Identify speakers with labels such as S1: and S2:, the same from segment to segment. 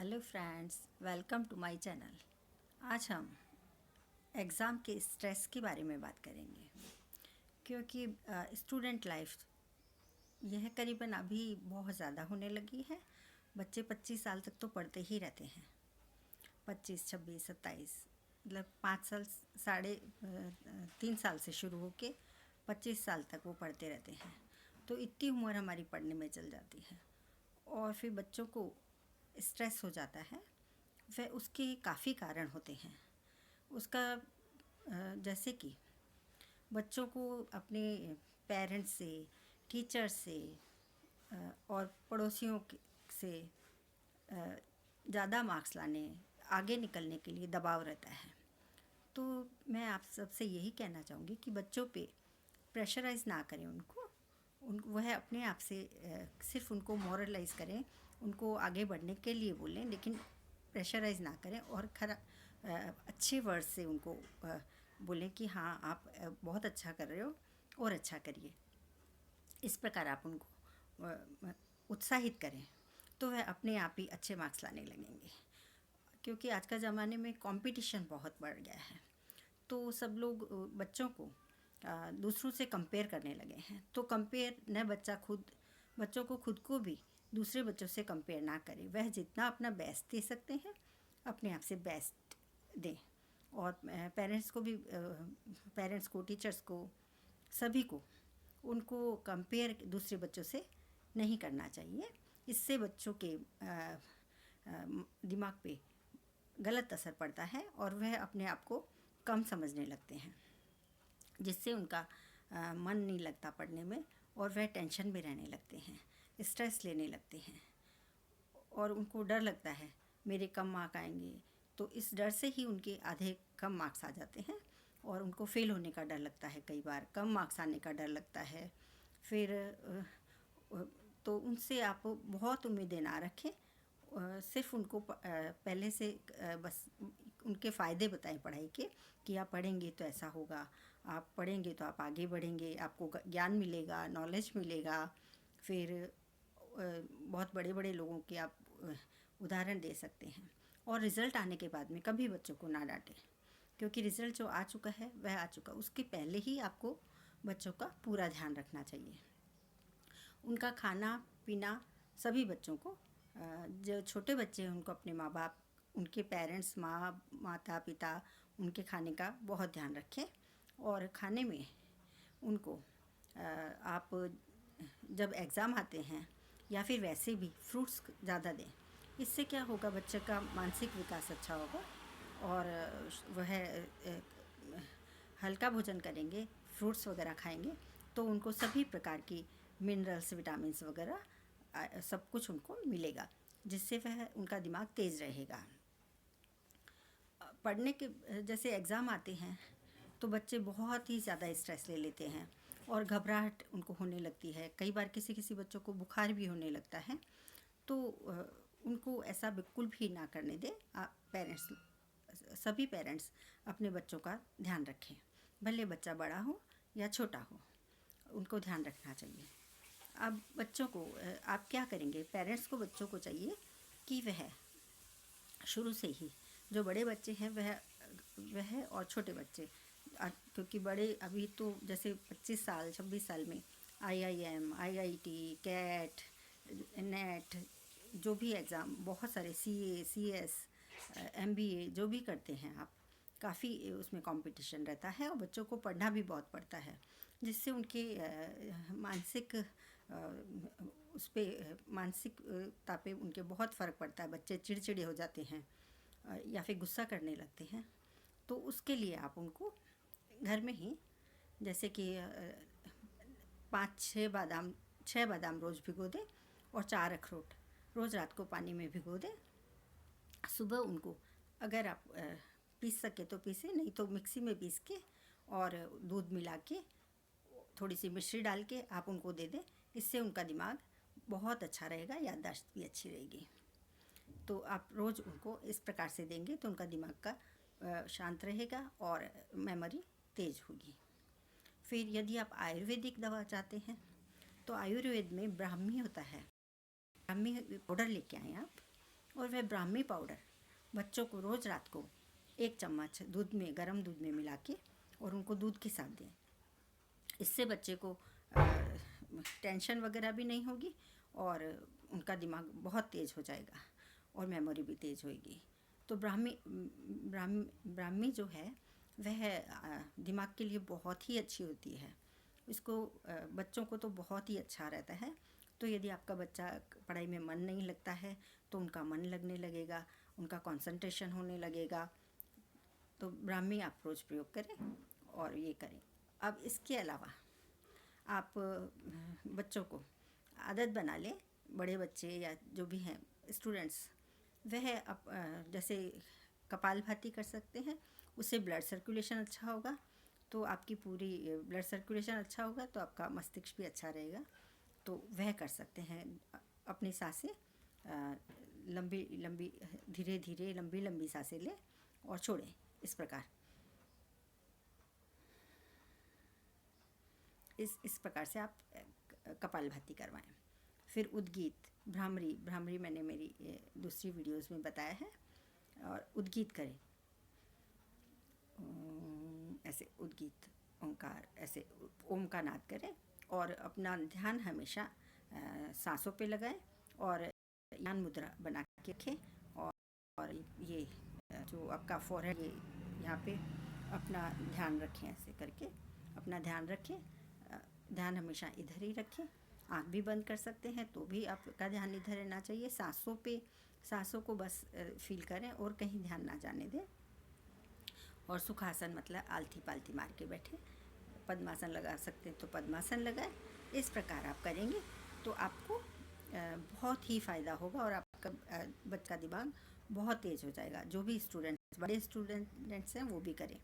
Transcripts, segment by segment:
S1: Hello friends, welcome to my channel. आज हम exam के स्ट्रेस के बारे में बात करेंगे, क्योंकि स्टूडेंट लाइफ यह करीबन अभी बहुत ज़्यादा होने लगी है। बच्चे 25 साल तक तो पढ़ते ही रहते हैं। 25, 26, 27, मतलब 5 साल, 3.5 साल से शुरू होके 25 साल तक वो पढ़ते रहते हैं। तो इतनी उम्र हमारी पढ़ने में चल जाती है और फिर बच्चों को स्ट्रेस हो जाता है। वह उसके काफ़ी कारण होते हैं। उसका जैसे कि बच्चों को अपने पेरेंट्स से, टीचर से और पड़ोसियों से ज़्यादा मार्क्स लाने, आगे निकलने के लिए दबाव रहता है। तो मैं आप सबसे यही कहना चाहूँगी कि बच्चों पे प्रेशराइज़ ना करें वह अपने आप से सिर्फ उनको मोरलाइज़ करें, उनको आगे बढ़ने के लिए बोलें, लेकिन प्रेशराइज़ ना करें और अच्छे वर्ड से उनको बोलें कि हाँ, आप बहुत अच्छा कर रहे हो और अच्छा करिए। इस प्रकार आप उनको उत्साहित करें तो वह अपने आप ही अच्छे मार्क्स लाने लगेंगे। क्योंकि आज का ज़माने में कंपटीशन बहुत बढ़ गया है, तो सब लोग बच्चों को दूसरों से कंपेयर करने लगे हैं। तो कंपेयर न बच्चों को खुद को भी दूसरे बच्चों से कंपेयर ना करें। वह जितना अपना बेस्ट दे सकते हैं, अपने आप से बेस्ट दें। और पेरेंट्स को, टीचर्स को, सभी को उनको कंपेयर दूसरे बच्चों से नहीं करना चाहिए। इससे बच्चों के दिमाग पे गलत असर पड़ता है और वह अपने आप को कम समझने लगते हैं, जिससे उनका मन नहीं लगता पढ़ने में और वह टेंशन में रहने लगते हैं, स्ट्रेस लेने लगते हैं और उनको डर लगता है मेरे कम मार्क आएंगे। तो इस डर से ही उनके आधे कम मार्क्स आ जाते हैं और उनको फेल होने का डर लगता है, कई बार कम मार्क्स आने का डर लगता है। फिर तो उनसे आप बहुत उम्मीदें ना रखें। सिर्फ उनको पहले से बस उनके फ़ायदे बताएं पढ़ाई के, कि आप पढ़ेंगे तो ऐसा होगा, आप पढ़ेंगे तो आप आगे बढ़ेंगे, आपको ज्ञान मिलेगा, नॉलेज मिलेगा। फिर बहुत बड़े बड़े लोगों के आप उदाहरण दे सकते हैं। और रिज़ल्ट आने के बाद में कभी बच्चों को ना डांटें, क्योंकि रिज़ल्ट जो आ चुका है वह आ चुका। उसके पहले ही आपको बच्चों का पूरा ध्यान रखना चाहिए। उनका खाना पीना सभी बच्चों को, जो छोटे बच्चे हैं उनको अपने माँ बाप, उनके पेरेंट्स, माता पिता, उनके खाने का बहुत ध्यान रखें। और खाने में उनको आप जब एग्ज़ाम आते हैं या फिर वैसे भी फ्रूट्स ज़्यादा दें। इससे क्या होगा, बच्चे का मानसिक विकास अच्छा होगा और वह हल्का भोजन करेंगे, फ्रूट्स वगैरह खाएंगे तो उनको सभी प्रकार की मिनरल्स, विटामिन्स वगैरह सब कुछ उनको मिलेगा, जिससे वह उनका दिमाग तेज़ रहेगा। पढ़ने के जैसे एग्ज़ाम आते हैं तो बच्चे बहुत ही ज़्यादा स्ट्रेस ले लेते हैं और घबराहट उनको होने लगती है। कई बार किसी किसी बच्चों को बुखार भी होने लगता है। तो उनको ऐसा बिल्कुल भी ना करने दें। सभी पेरेंट्स अपने बच्चों का ध्यान रखें, भले बच्चा बड़ा हो या छोटा हो, उनको ध्यान रखना चाहिए। अब बच्चों को आप क्या करेंगे, पेरेंट्स को बच्चों को चाहिए कि वह शुरू से ही, जो बड़े बच्चे हैं वह और छोटे बच्चे, क्योंकि बड़े अभी तो जैसे 25 साल 26 साल में IIM, IIT, कैट, नेट, जो भी एग्ज़ाम, बहुत सारे CA, CS, MBA जो भी करते हैं आप, काफ़ी उसमें कंपटीशन रहता है और बच्चों को पढ़ना भी बहुत पड़ता है, जिससे उनके मानसिक उस पर मानसिकता पे उनके बहुत फ़र्क पड़ता है। बच्चे चिड़चिड़े हो जाते हैं या फिर गुस्सा करने लगते हैं। तो उसके लिए आप उनको घर में ही, जैसे कि 6 बादाम रोज़ भिगो दें और 4 अखरोट रोज़ रात को पानी में भिगो दें। सुबह उनको अगर आप पीस सके तो पीसें, नहीं तो मिक्सी में पीस के और दूध मिला के थोड़ी सी मिश्री डाल के आप उनको दे दें। इससे उनका दिमाग बहुत अच्छा रहेगा, याददाश्त भी अच्छी रहेगी। तो आप रोज़ उनको इस प्रकार से देंगे तो उनका दिमाग का शांत रहेगा और मेमोरी तेज़ होगी। फिर यदि आप आयुर्वेदिक दवा चाहते हैं तो आयुर्वेद में ब्राह्मी होता है। ब्राह्मी पाउडर लेके आएँ आप, और वह ब्राह्मी पाउडर बच्चों को रोज़ रात को 1 चम्मच दूध में, गर्म दूध में मिला के और उनको दूध के साथ दें। इससे बच्चे को टेंशन वगैरह भी नहीं होगी और उनका दिमाग बहुत तेज़ हो जाएगा और मेमोरी भी तेज़ होएगी। तो ब्राह्मी जो है वह दिमाग के लिए बहुत ही अच्छी होती है। इसको बच्चों को तो बहुत ही अच्छा रहता है। तो यदि आपका बच्चा पढ़ाई में मन नहीं लगता है तो उनका मन लगने लगेगा, उनका कंसंट्रेशन होने लगेगा। तो ब्राह्मी आप रोज़ प्रयोग करें और ये करें। अब इसके अलावा आप बच्चों को आदत बना लें, बड़े बच्चे या जो भी हैं स्टूडेंट्स, वह जैसे कपालभाति कर सकते हैं। उससे ब्लड सर्कुलेशन अच्छा होगा, तो आपकी पूरी ब्लड सर्कुलेशन अच्छा होगा तो आपका मस्तिष्क भी अच्छा रहेगा। तो वह कर सकते हैं। अपनी सांसें लंबी लंबी, धीरे धीरे लंबी लंबी सांसें लें और छोड़ें। इस प्रकार इस प्रकार से आप कपालभाति करवाएं। फिर उद्गीत, भ्रामरी मैंने मेरी दूसरी वीडियोस में बताया है। और उद्गीत करें, ऐसे उद्गीत, ओंकार, ऐसे ओम का नाद करें और अपना ध्यान हमेशा सांसों पे लगाएं और ज्ञान मुद्रा बना के रखें। और ये जो आपका फोरहेड, ये यहाँ पे अपना ध्यान रखें, ऐसे करके अपना ध्यान रखें। ध्यान हमेशा इधर ही रखें। आँख भी बंद कर सकते हैं तो भी आपका ध्यान इधर रहना चाहिए। सांसों को बस फील करें और कहीं ध्यान ना जाने दें। और सुखासन मतलब आलती पालती मार के बैठे। पद्मासन लगा सकते हैं तो पद्मासन लगाएं। इस प्रकार आप करेंगे तो आपको बहुत ही फ़ायदा होगा और आपका बच्चे का दिमाग बहुत तेज़ हो जाएगा। जो भी बड़े स्टूडेंट्स हैं वो भी करें।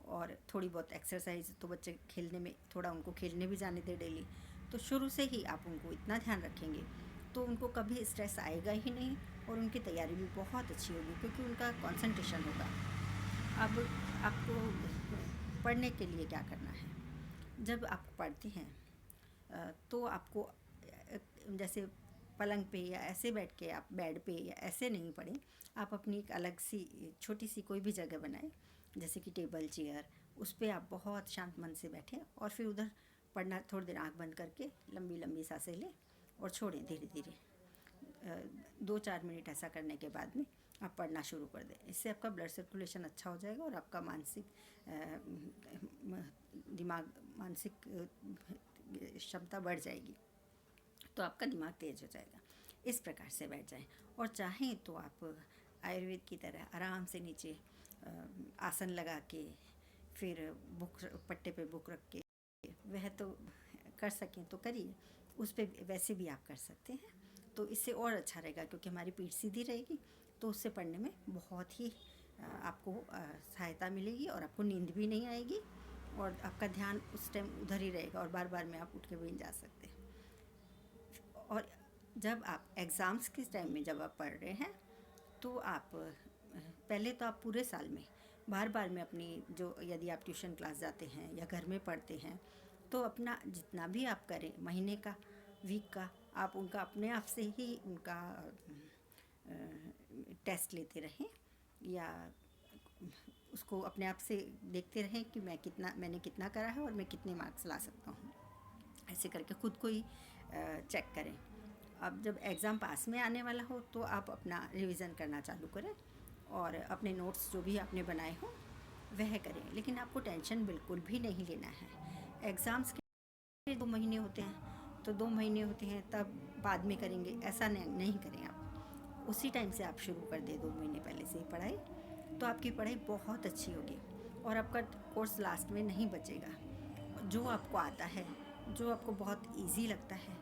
S1: और थोड़ी बहुत एक्सरसाइज, तो बच्चे खेलने में, थोड़ा उनको खेलने भी जाने दें डेली। तो शुरू से ही आप उनको इतना ध्यान रखेंगे तो उनको कभी स्ट्रेस आएगा ही नहीं और उनकी तैयारी भी बहुत अच्छी होगी, क्योंकि उनका कंसंट्रेशन होगा। अब आपको पढ़ने के लिए क्या करना है? जब आप पढ़ते हैं तो आपको जैसे पलंग पे या ऐसे बैठ के, आप बेड पे या ऐसे नहीं पढ़ें। आप अपनी एक अलग सी छोटी सी कोई भी जगह बनाएं, जैसे कि टेबल, चेयर, उस पर आप बहुत शांत मन से बैठें और फिर उधर पढ़ना। थोड़ी देर आंख बंद करके लंबी लंबी सांसें लें और छोड़ें धीरे धीरे। 2-4 मिनट ऐसा करने के बाद में आप पढ़ना शुरू कर दें। इससे आपका ब्लड सर्कुलेशन अच्छा हो जाएगा और आपका मानसिक क्षमता बढ़ जाएगी, तो आपका दिमाग तेज़ हो जाएगा। इस प्रकार से बैठ जाएं। और चाहें तो आप आयुर्वेद की तरह आराम से नीचे आसन लगा के, फिर पट्टे पे बुक रख के, वह तो कर सकें तो करिए। उस पे वैसे भी आप कर सकते हैं, तो इससे और अच्छा रहेगा, क्योंकि हमारी पीठ सीधी रहेगी तो उससे पढ़ने में बहुत ही आपको सहायता मिलेगी और आपको नींद भी नहीं आएगी और आपका ध्यान उस टाइम उधर ही रहेगा और बार बार में आप उठ के भी नहीं जा सकते। और जब आप एग्ज़ाम्स के टाइम में जब आप पढ़ रहे हैं तो आप पहले तो आप पूरे साल में बार बार में अपनी, जो यदि आप ट्यूशन क्लास जाते हैं या घर में पढ़ते हैं, तो अपना जितना भी आप करें महीने का, वीक का, आप उनका अपने आप से ही उनका टेस्ट लेते रहें या उसको अपने आप से देखते रहें कि मैंने कितना करा है और मैं कितने मार्क्स ला सकता हूँ। ऐसे करके खुद को ही चेक करें। अब जब एग्ज़ाम पास में आने वाला हो तो आप अपना रिवीज़न करना चालू करें और अपने नोट्स जो भी आपने बनाए हो वह करें। लेकिन आपको टेंशन बिल्कुल भी नहीं लेना है। एग्ज़ाम्स के 2 महीने होते हैं तो 2 महीने होते हैं तब बाद में करेंगे, ऐसा नहीं करें। आप उसी टाइम से आप शुरू कर दें, 2 महीने पहले से ही पढ़ाई, तो आपकी पढ़ाई बहुत अच्छी होगी और आपका कोर्स लास्ट में नहीं बचेगा। जो आपको आता है, जो आपको बहुत इजी लगता है,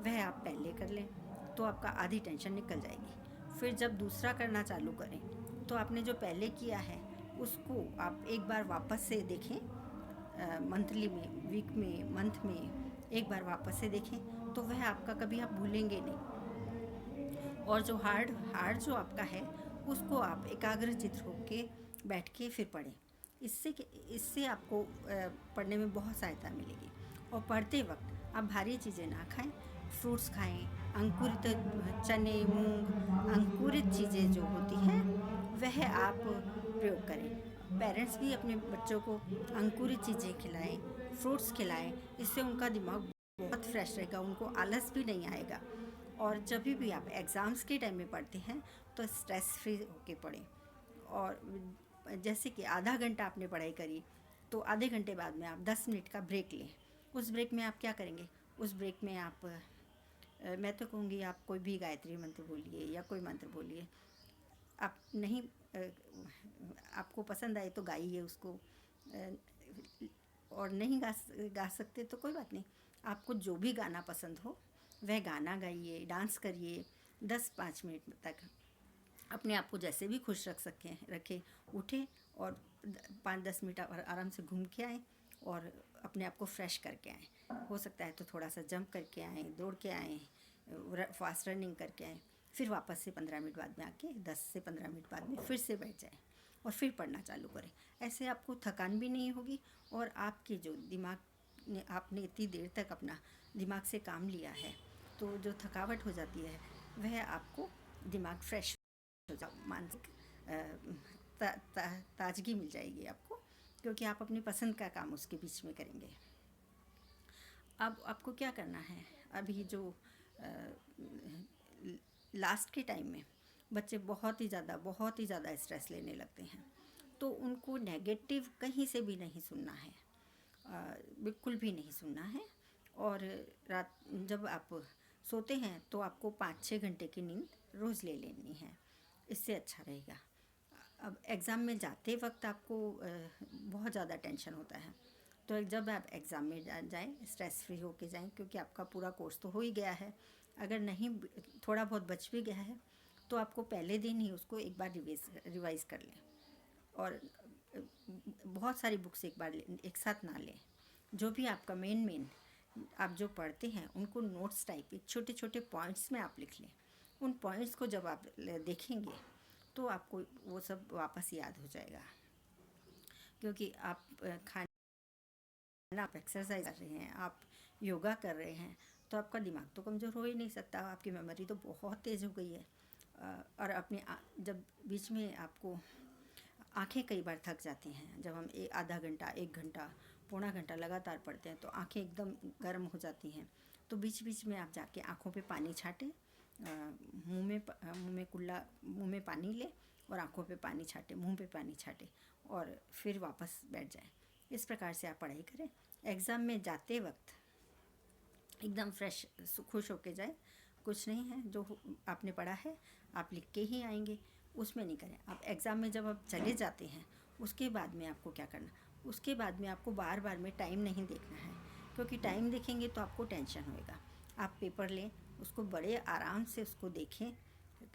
S1: वह आप पहले कर लें तो आपका आधी टेंशन निकल जाएगी। फिर जब दूसरा करना चालू करें तो आपने जो पहले किया है उसको आप एक बार वापस से देखें, मंथली में, वीक में, मंथ में एक बार वापस से देखें, तो वह आपका कभी आप भूलेंगे नहीं। और जो हार्ड जो आपका है उसको आप एकाग्रचित्त होके बैठ के फिर पढ़ें। इससे आपको पढ़ने में बहुत सहायता मिलेगी। और पढ़ते वक्त आप भारी चीज़ें ना खाएं, फ्रूट्स खाएं, अंकुरित चने, मूंग, अंकुरित चीज़ें जो होती हैं वह आप प्रयोग करें। पेरेंट्स भी अपने बच्चों को अंकुरित चीज़ें खिलाएं, फ्रूट्स खिलाएं। इससे उनका दिमाग बहुत फ्रेश रहेगा, उनको आलस भी नहीं आएगा। और जब भी आप एग्ज़ाम्स के टाइम में पढ़ते हैं तो स्ट्रेस फ्री होके पढ़ें। और जैसे कि आधा घंटा आपने पढ़ाई करी तो आधे घंटे बाद में आप 10 मिनट का ब्रेक लें। उस ब्रेक में आप क्या करेंगे? उस ब्रेक में आप मैं तो कहूँगी आप कोई भी गायत्री मंत्र बोलिए या कोई मंत्र बोलिए। आप नहीं आपको पसंद आए तो गाइए उसको, और नहीं गा सकते तो कोई बात नहीं। आपको जो भी गाना पसंद हो वह गाना गाइए, डांस करिए 10-5 मिनट तक। अपने आप को जैसे भी खुश रख सकें रखें, उठें और 5-10 मिनट आराम से घूम के आएँ और अपने आप को फ्रेश करके आएँ। हो सकता है तो थोड़ा सा जंप करके आएँ, दौड़ के आएँ, फास्ट रनिंग करके आएँ। फिर वापस से 15 मिनट बाद में आके 10 से 15 मिनट बाद में फिर से बैठ जाएँ और फिर पढ़ना चालू करें। ऐसे आपको थकान भी नहीं होगी और आपके जो दिमाग ने आपने इतनी देर तक अपना दिमाग से काम लिया है तो जो थकावट हो जाती है वह आपको दिमाग फ्रेश हो जाओ, मानसिक ताजगी मिल जाएगी आपको, क्योंकि आप अपनी पसंद का काम उसके बीच में करेंगे। अब आपको क्या करना है? अभी जो लास्ट के टाइम में बच्चे बहुत ही ज़्यादा स्ट्रेस लेने लगते हैं, तो उनको नेगेटिव कहीं से भी नहीं सुनना है, बिल्कुल भी नहीं सुनना है। और रात जब आप सोते हैं तो आपको 5-6 घंटे की नींद रोज़ ले लेनी है, इससे अच्छा रहेगा। अब एग्ज़ाम में जाते वक्त आपको बहुत ज़्यादा टेंशन होता है, तो जब आप एग्ज़ाम में जाएं स्ट्रेस फ्री होके जाएं, क्योंकि आपका पूरा कोर्स तो हो ही गया है। अगर नहीं थोड़ा बहुत बच भी गया है तो आपको पहले दिन ही उसको एक बार रिवाइज़ कर लें। और बहुत सारी बुक्स एक साथ ना लें। जो भी आपका मेन आप जो पढ़ते हैं उनको नोट्स टाइप एक छोटे छोटे पॉइंट्स में आप लिख लें। उन पॉइंट्स को जब आप देखेंगे तो आपको वो सब वापस याद हो जाएगा, क्योंकि आप आप एक्सरसाइज कर रहे हैं, आप योगा कर रहे हैं, तो आपका दिमाग तो कमज़ोर हो ही नहीं सकता, आपकी मेमोरी तो बहुत तेज़ हो गई है। और अपने जब बीच में आपको आंखें कई बार थक जाती हैं, जब हम आधा घंटा 1 घंटा पौना घंटा लगातार पढ़ते हैं तो आंखें एकदम गर्म हो जाती हैं। तो बीच बीच में आप जाके आँखों पे पानी छाटें, मुंह में पानी लें और आँखों पे पानी छाटें, मुंह पे पानी छाटें और फिर वापस बैठ जाएं। इस प्रकार से आप पढ़ाई करें। एग्ज़ाम में जाते वक्त एकदम फ्रेश खुश होके जाए। कुछ नहीं है, जो आपने पढ़ा है आप लिख के ही आएंगे, उसमें नहीं करें। आप एग्ज़ाम में जब आप चले जाते हैं उसके बाद में आपको क्या करना, उसके बाद में आपको बार बार में टाइम नहीं देखना है, क्योंकि टाइम देखेंगे तो आपको टेंशन होएगा। आप पेपर लें, उसको बड़े आराम से उसको देखें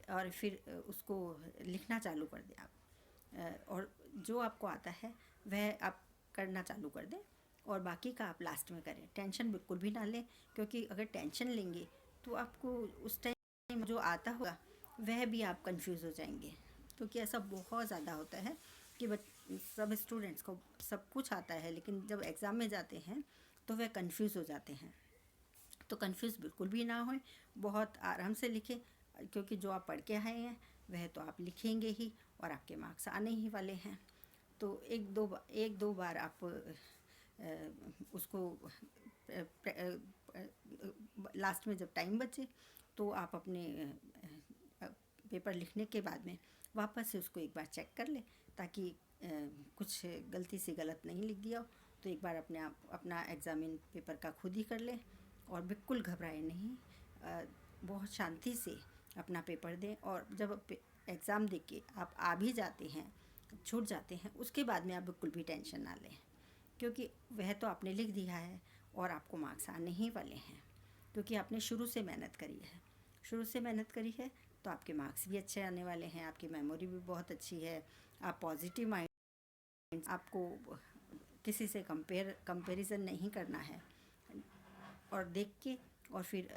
S1: और फिर उसको लिखना चालू कर दें आप। और जो आपको आता है वह आप करना चालू कर दें और बाकी का आप लास्ट में करें। टेंशन बिल्कुल भी ना लें, क्योंकि अगर टेंशन लेंगे तो आपको उस टाइम जो आता होगा वह भी आप कंफ्यूज हो जाएंगे, क्योंकि ऐसा बहुत ज़्यादा होता है कि सब स्टूडेंट्स को सब कुछ आता है, लेकिन जब एग्ज़ाम में जाते हैं तो वह कंफ्यूज हो जाते हैं। तो कंफ्यूज बिल्कुल भी ना होए, बहुत आराम से लिखें, क्योंकि जो आप पढ़ के आए हैं वह तो आप लिखेंगे ही और आपके मार्क्स आने ही वाले हैं। तो एक दो बार आप उसको लास्ट में जब टाइम बचे तो आप अपने पेपर लिखने के बाद में वापस से उसको एक बार चेक कर लें, ताकि कुछ गलती से गलत नहीं लिख दिया हो। तो एक बार अपना एग्ज़ामिन पेपर का खुद ही कर लें और बिल्कुल घबराए नहीं, बहुत शांति से अपना पेपर दें। और जब एग्ज़ाम दे के आप आ भी जाते हैं, छूट जाते हैं, उसके बाद में आप बिल्कुल भी टेंशन ना लें, क्योंकि वह तो आपने लिख दिया है और आपको मार्क्स आने ही वाले हैं, क्योंकि आपने शुरू से मेहनत करी है तो आपके मार्क्स भी अच्छे आने वाले हैं। आपकी मेमोरी भी बहुत अच्छी है, आप पॉजिटिव माइंड, आपको किसी से कंपैरिजन नहीं करना है और देख के और फिर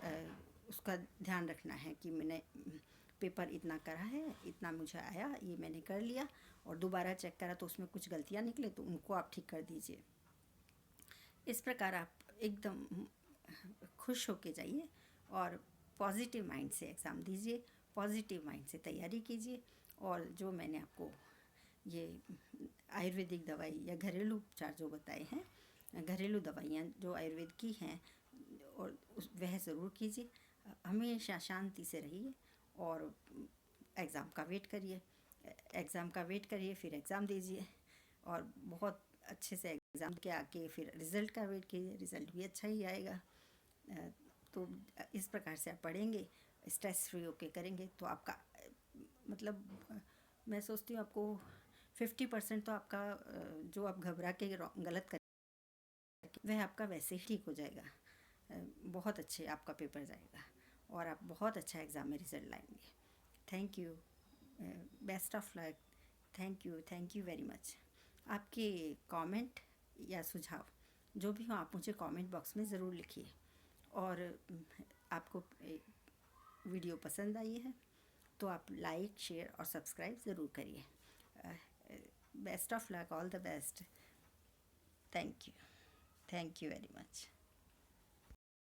S1: उसका ध्यान रखना है कि मैंने पेपर इतना करा है, इतना मुझे आया, ये मैंने कर लिया, और दोबारा चेक करा तो उसमें कुछ गलतियाँ निकले तो उनको आप ठीक कर दीजिए। इस प्रकार आप एकदम खुश होके जाइए और पॉजिटिव माइंड से एग्ज़ाम दीजिए, पॉजिटिव माइंड से तैयारी कीजिए। और जो मैंने आपको ये आयुर्वेदिक दवाई या घरेलू उपचार जो बताए हैं, घरेलू दवाइयाँ जो आयुर्वेद की हैं, और वह ज़रूर कीजिए। हमेशा शांति से रहिए और एग्ज़ाम का वेट करिए, फिर एग्ज़ाम दीजिए और बहुत अच्छे से एग्ज़ाम के आके फिर रिज़ल्ट का वेट कीजिए, रिज़ल्ट भी अच्छा ही आएगा। तो इस प्रकार से आप पढ़ेंगे, स्ट्रेस फ्री होके करेंगे तो आपका मतलब मैं सोचती हूँ आपको 50% तो आपका जो आप घबरा के गलत कर वह आपका वैसे ही ठीक हो जाएगा। बहुत अच्छे आपका पेपर जाएगा और आप बहुत अच्छा एग्ज़ाम में रिज़ल्ट लाएंगे। Thank you, best of luck. Thank you very much. आपके कमेंट या सुझाव जो भी हो आप मुझे कमेंट बॉक्स में ज़रूर लिखिए। और आपको वीडियो पसंद आई है तो आप लाइक, शेयर और सब्सक्राइब ज़रूर करिए। Best of luck, all the best. Thank you very much.